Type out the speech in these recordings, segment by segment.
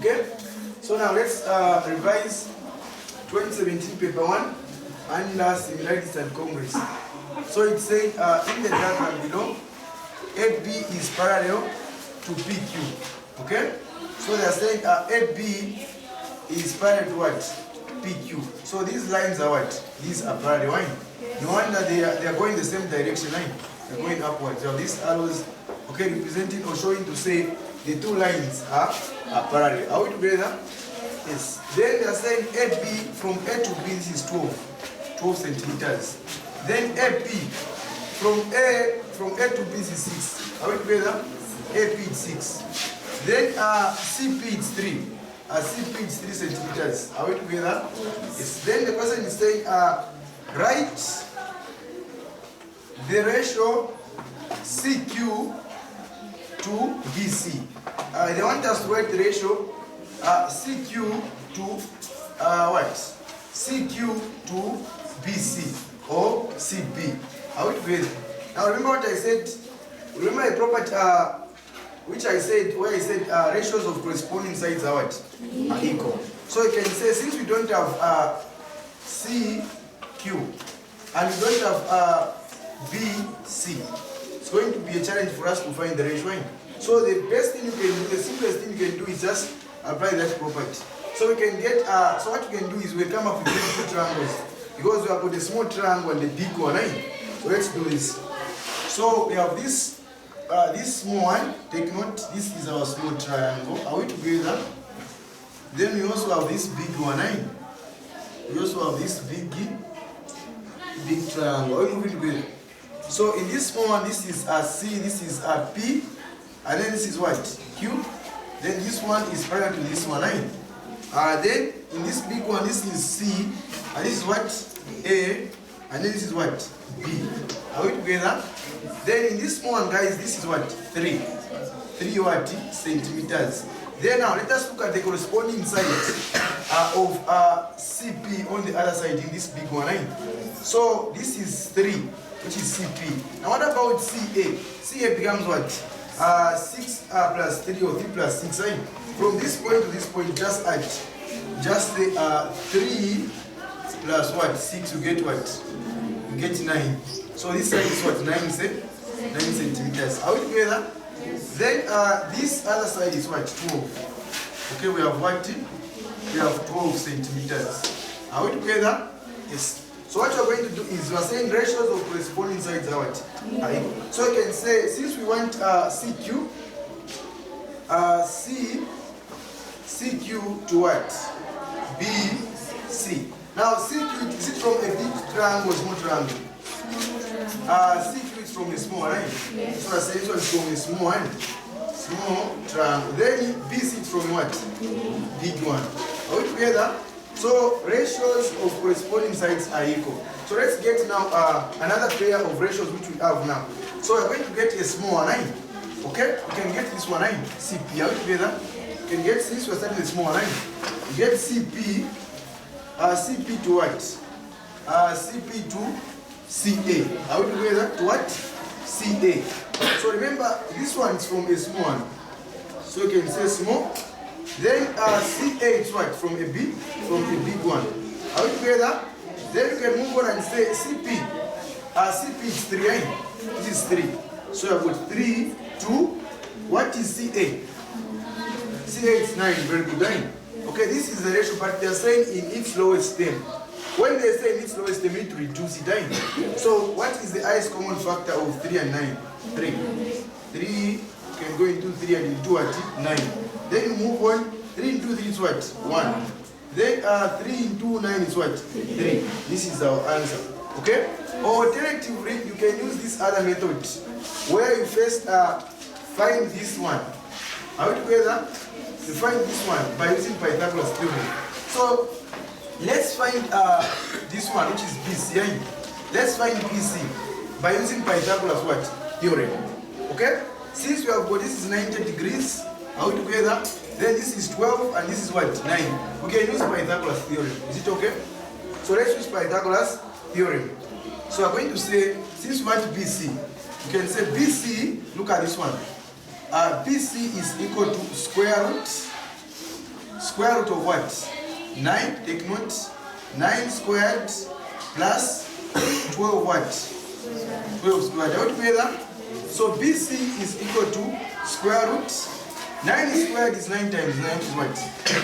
Okay? So now let's revise 2017 paper 1 and similarities and congruency. So it's saying in the diagram below, AB is parallel to PQ. Okay? So they are saying AB is parallel to what? PQ. So these lines are what? These are parallel. Why? No wonder they are going the same direction. Line. They're going upwards. So these arrows, okay, representing or showing to say the two lines are parallel. Are we together? Yes. Then they are saying AB from A to B, this is 12 centimeters. Then AP from A to B is 6. Are we together? AP is 6. Then CP is 3. CP is 3 centimeters. Are we together? Yes. Then the person is saying write the ratio CQ to BC. They want us to write the ratio CQ to what? CQ to BC or CB. Are we together? Now remember what I said? Remember a property which I said, where I said ratios of corresponding sides are what? Are equal. So you can say, since we don't have CQ and we don't have BC, it's going to be a challenge for us to find the ratio. So the best thing you can do, the simplest thing you can do is just apply that property. So we can get, so what we can do is we come up with two triangles, because we have got a small triangle and a big one, right? So let's do this. So we have this, this small one, take note, this is our small triangle. Are we together? Then we also have this big one, right? We also have this big triangle. Are we moving together? So in this small one, this is a C, this is a P, and then this is what? Q. Then this one is parallel to this one, right? Then in this big one, this is C, and this is what? A, and then this is what? B. Are we together? Then in this one, guys, this is what? 3. 3 what? Centimeters. Then now let us look at the corresponding sides of CP on the other side in this big one, right? So this is 3, which is CP. Now what about CA? CA becomes what? 6 plus 3 or 3 plus 6, right? From this point to this point, just add. Just the 3 plus what? 6, you get what? You get 9. So this side is what? 9 centimeters. Are we together? Then this other side is what? 12. Okay, we have what? We have 12 centimeters. Are we together? Yes. So what you're going to do is you are saying ratios of corresponding sides are what? Are equal. So you can say, since we want CQ, CQ to what? BC. Now CQ, is it from a big triangle or small triangle? CQ is from a small, right? Yes. So I say this one is from a small one. Small triangle. Then BC is from what? Big one. Are we together? So ratios of corresponding sides are equal. So let's get now another pair of ratios which we have now. So we're going to get a small one, right? Okay? We can get this one, right? CP. Are we together? You can get, since we're starting with small one, right? You get CP. CP to what? CP to CA. Are we together? To what? CA. So remember, this one is from a small one. So you can say small. Then CA is what? From a big one. Are we together? Then you can move on and say CP. CP is 3, right? This is 3. So I've got 3, 2. What is CA? CA is 9. Very good, right? Okay, this is the ratio, but they're saying in its lowest term. When they say in its lowest term, we need to reduce it, right? So what is the highest common factor of 3 and 9? 3. 3 can go into 3 and into what? 9. Then you move on. 3 into 3 is what? 1. Then 3 into 9 is what? 3. This is our answer. Okay? Or alternatively, you can use this other method where you first find this one. Are we together? You find this one by using Pythagoras theorem. So let's find this one, which is BC. Let's find BC by using Pythagoras what? Theorem. Okay? Since we have got this is 90 degrees, are we together? Then this is 12 and this is what? 9. We can use Pythagoras theorem. Is it okay? So let's use Pythagoras theorem. So we're going to say, since we want BC, you can say BC, look at this one. BC is equal to square root square root of what? 9, take note. 9 squared plus 12 what? 12 squared. Are we together? So BC is equal to square root. 9 squared is 9 times 9 is what?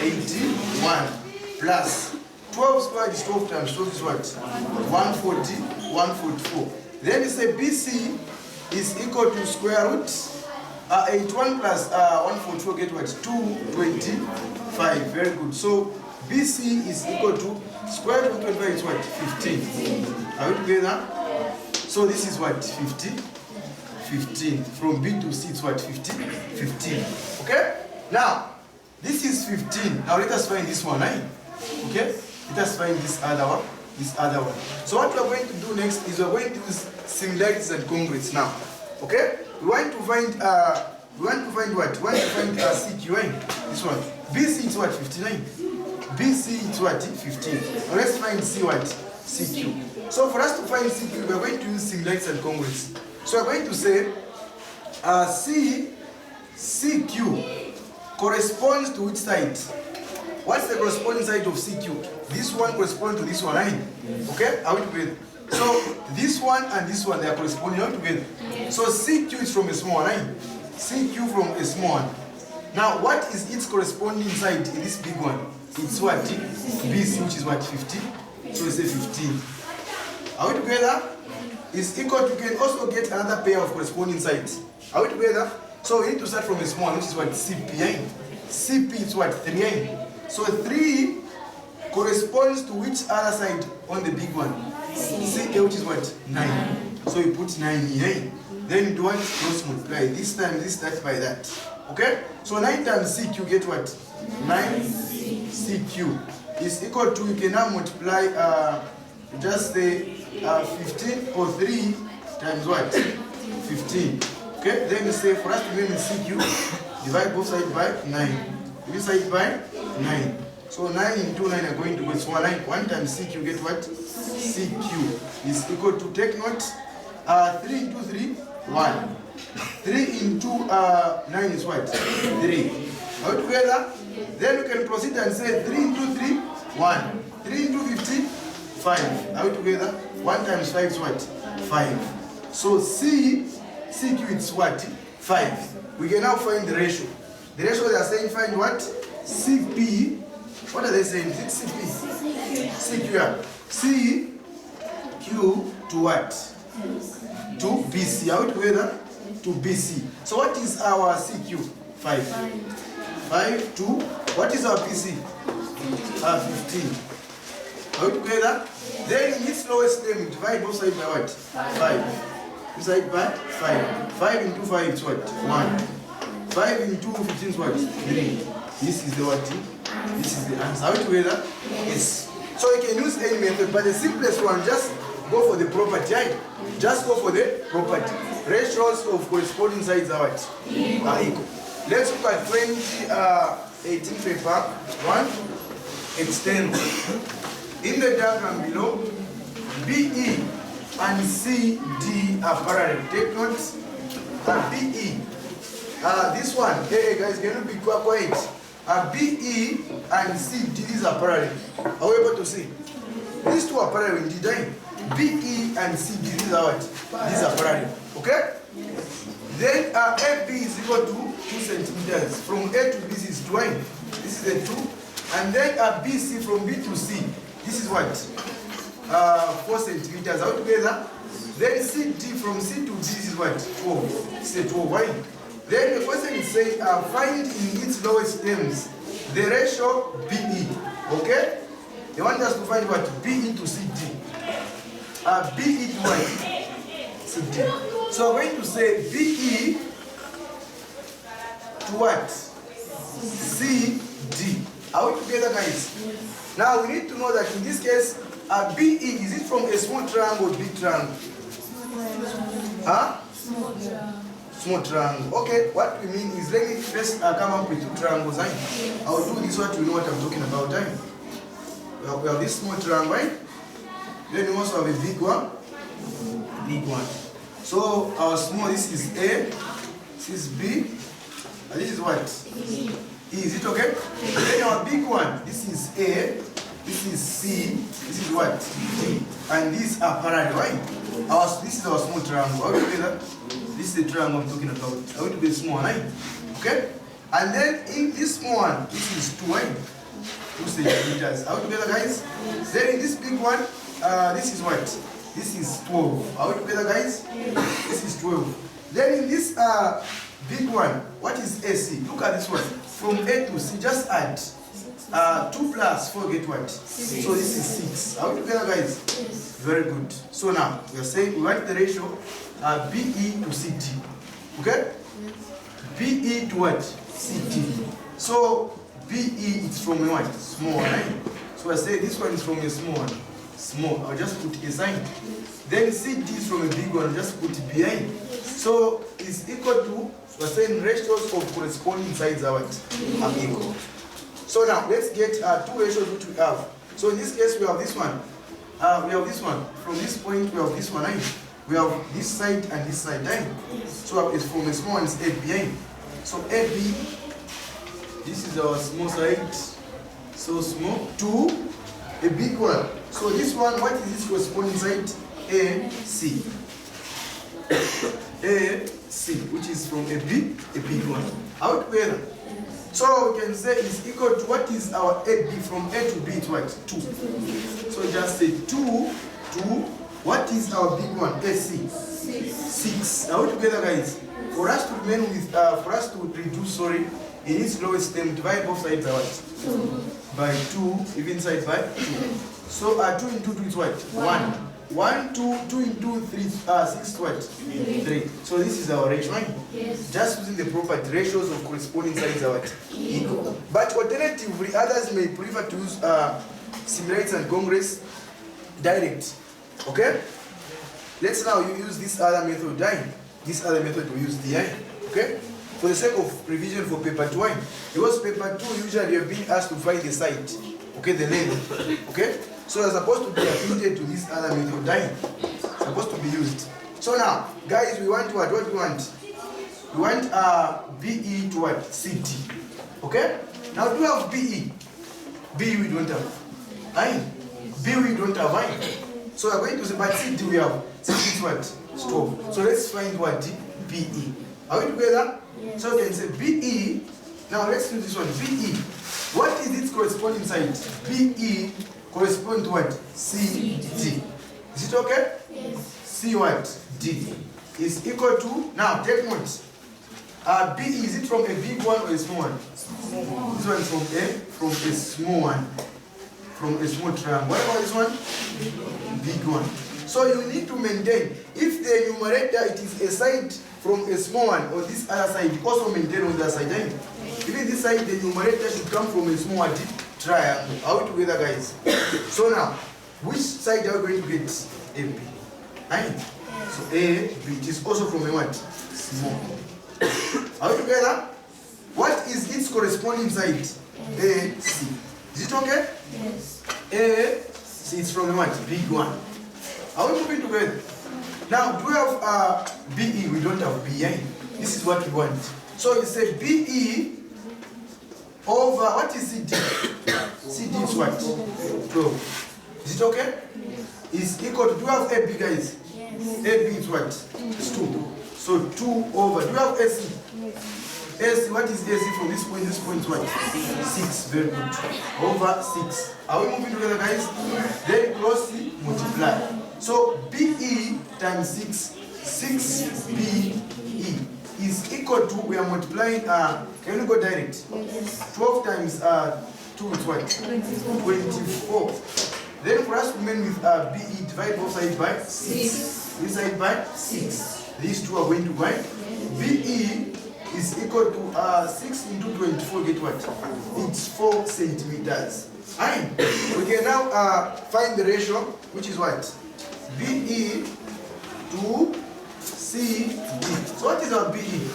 81 plus 12 squared is 12 times 12 is what? 140, 144. Then we say BC is equal to square root 81 plus 144 get what? 225. Very good. So BC is equal to square root of 25 is what? 15. Are we together? So this is what? 15. From B to C it's what? 15. Okay? Now, this is 15. Now let us find this one, right? Okay? Let us find this other one. So what we are going to do next is we are going to use similarities and congruency now. Okay? We want to find what? We want to find CQ, right? This one. BC is what? 59. BC is what? 15. Now let's find C what? CQ. So for us to find CQ, we are going to use similarities and congruency. So we are going to say CQ corresponds to which side? What's the corresponding side of CQ? This one corresponds to this one, right? Okay? Are we together? So this one and this one, they are corresponding, are we together? So CQ is from a small one, right? CQ from a small one. Now what is its corresponding side in this big one? It's what? BC, which is what? 50. So we say 15. Are we together? Is equal to, can also get another pair of corresponding sides. Are we together? So we need to start from a small one, which is what? CP. CP is what? 3. So 3 corresponds to which other side on the big one? CA, which is what? 9. So you put 9 here. Then you do what? Cross multiply. This time this, that by that. Okay? So 9 times CQ get what? 9 CQ is equal to, you can now multiply, just say 15 or 3 times what? 15. Okay? Then you say, for us to name CQ, divide both sides by 9. This side by 9. So 9 into 9 are going to go. So 1 times CQ get what? CQ is equal to, take note, 3 into 3, 1. 3 into 9 is what? 3. Are we together? Then we can proceed and say 3 into 3, 1. 3 into 15, 5. Are we together? 1 times 5 is what? 5. So CQ is what? 5. We can now find the ratio. The ratio they are saying find what? CP. What are they saying? Is it CP? CQ. CQ to what? To BC. Are we together? To BC. So what is our CQ? 5. 5 to, what is our BC? 15. Are we together? Then in its lowest term, divide both sides by what? 5. This side by 5. 5 into 5 is what? 1. 5 into 15 is what? 3. This is the what? This is the answer. Are we together? Yes. So you can use any method, but the simplest one, just go for the property, right? Just go for the property. Ratios of corresponding sides are what? Are equal. Let's look at 2018 paper 1. Extend. In the diagram below, BE and CD are parallel. Take note. BE. This one, hey guys, can you be quiet? BE and CD, these are parallel. Are we able to see? These two are parallel indeed, right? BE and CD, these are what? These are parallel. Okay? Then AB is equal to 2 centimeters. From A to B is 2. This is a 2. And then BC from B to C. This is what? 4 centimeters. Are we together? Then CD from C to D is what? 12. This is a 12. Why? Then the question is saying find in its lowest terms the ratio BE. Okay? They want us to find what? BE to CD. BE to what? CD. So we're going to say BE to what? CD. Are we together, guys? Now we need to know that in this case, BE, is it from a small triangle or big triangle? Huh? Small triangle. Okay, what we mean is, let me first come up with 2 triangles. I'll do this one to know what I'm talking about. We have this small triangle, right? Then we also have a big one. Big one. So our small, this is A, this is B, and this is what? Is it okay? Then our big one, this is A, this is C, this is what? D. And these are parallel, right? This is our small triangle. Are we together? This is the triangle I'm talking about. Are we to be small, right? Okay? And then in this small one, this is 2, right? 2 centimeters. Are we together, guys? Then in this big one, this is what? This is 12. Are we together, guys? This is 12. Then in this big one, what is AC? Look at this one. From A to C, just add 2 plus 4, get what? 6. So this is 6. Are we together, guys? Yes. Very good. So now, we are saying we want the ratio BE to CD. Okay? Yes. BE to what? CD. So BE is from a what? Small, right? So I say this one is from a small one. Small. I'll just put a sign. Then CD is from a big one. Just put behind. So it's equal to, we're saying ratios of corresponding sides are what? Are equal. So now let's get 2 ratios which we have. So in this case we have this one. We have this one. From this point we have this one, right? We have this side and this side, right? So it's from a small one, it's A behind. So AB, this is our small side. So small. 2, a big one. So this one, what is this corresponding side? AC. AC, which is from a big one. Out together. So we can say it's equal to what is our AB from A to B, it's what? 2. So just say 2, what is our big one? AC? 6. Now together, guys. For us to remain with, for us to reduce, in its lowest term, divide both sides by what? 2. By 2, even side by 2. So 2 into 2 is what? 1. 1, 2, 2 into 3, 6 what? 3. So this is our ratio, right? Yes. Just using the property, ratios of corresponding sides are what? Equal. But alternatively, others may prefer to use similarities and congruence direct. Okay? Let's now use this other method, this other method we use DI. Okay? For the sake of revision for paper 2, because paper 2 usually you're being asked to find the side, okay, the length. Okay? So you're supposed to be affiliated to this other method, supposed to be used. So now, guys, we want what? What do we want? We want BE to what? CD. Okay? Now, do we have BE? BE we don't have. BE we don't have. So we're going to say, but CD we have. CD is what? Stop. So let's find what? BE. Are we together? Yes. So we can say BE. Now let's do this one. BE. What is its corresponding side? BE correspond to what? CD. Is it okay? Yes. C what? D is equal to, now take note. B, is it from a big one or a small one? Small. This one is from a small one. From a small triangle. What about this one? Big one. So you need to maintain. If the numerator it is a side from a small one or this other side, also maintain on the other side. Even this side, the numerator should come from a small one. Triangle. Are we together, guys? So now, which side are we going to get? AB. Right? So A, B, it is also from a what? Small. Are we together? What is its corresponding side? A, C. Is it okay? Yes. A, C is from a what? Big one. Are we moving together? Now, do we have BE? We don't have BI. This is what we want. So you say BE over, what is CD? CD is what? 12. Is it okay? Is equal to, do you have AB, guys? Yes. AB is what? It's 2. So 2 over, do you have AC? Yes. AC, what is AC from this point is what? 6, very good. Over 6. Are we moving together, guys? Then closely multiply. So BE times 6, 6BE is equal to, we are multiplying, can we go direct? Yes. 12 times 2 is what? 24. Then for us to remain with BE, divide both sides by 6. This side by 6. These two are going to by. BE is equal to 6 into 24, get what? It's 4 centimeters. Fine. We can now find the ratio, which is what? BE to CD. So what is our BE?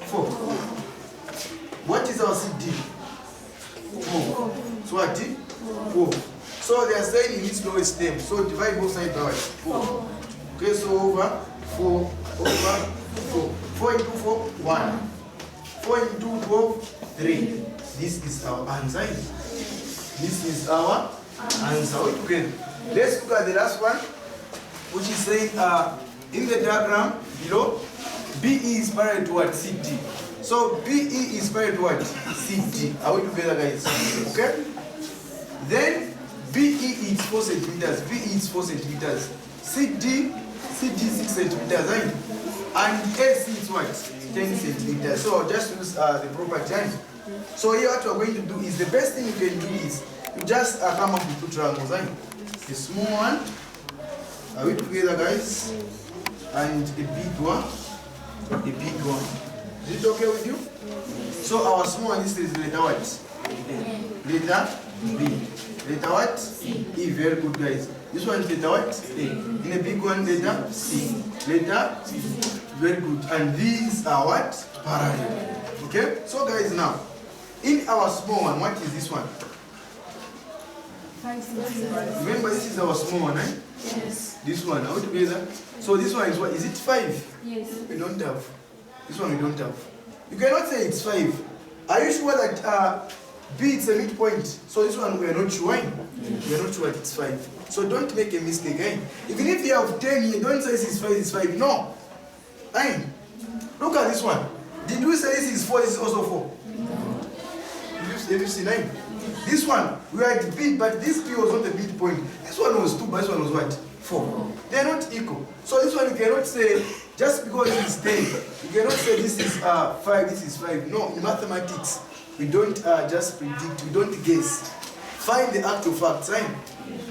4. What is our CD? 4. So what? 4. So they are saying in its lowest term. So divide both sides by 4. Okay, so over 4 over 4. 4 into 4, 1. 4 into 12, 3. This is our answer. This is our answer. Wait together. Let's look at the last one, which is saying in the diagram below, BE is parallel to what? CD. So BE is parallel to what? CD. Are we together, guys? Okay? Then BE is 4 centimeters. BE is 4 centimeters. CD 6 centimeters. Right? And AC is what? 10 centimeters. So just use the proper time. So here what we're going to do is, the best thing you can do is you just come up with 2 triangles. Right? A small one. Are we together, guys? And a big one. A big one. Is it okay with you? So our small one, this is letter what? Letter B. Letter what? E. Very good, guys. This one is letter what? A. In a big one, letter C. Letter C. Very good. And these are what? Parallel. Okay? So guys, now, in our small one, what is this one? 5 centimeters. Remember, this is our small one, right? Yes. This one, are we together? So this one is what? Is it 5? Yes. We don't have. This one we don't have. You cannot say it's 5. Are you sure that B is a midpoint? So this one we are not sure. We are not sure that it's 5. So don't make a mistake. Eh? Even if you have 10 here, don't say this is 5, it's 5. No. Eh? Look at this one. Did we say this is 4, this is also 4? No. Have you seen 9? This one, we are at B, but this P was not a midpoint. This one was 2, but this one was what? 4. They are not equal. So this one you cannot say, just because it is 10, you cannot say this is 5, this is 5. No, in mathematics, we don't just predict, we don't guess. Find the actual facts, right?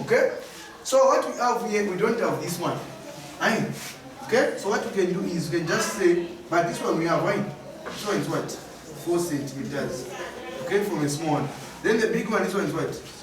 Okay? So what we have here, we don't have this one. Right? Okay? So what you can do is, you can just say, but this one we have, right? This one is what? 4 centimeters. Okay, from a small one. Then the big one, this one is what?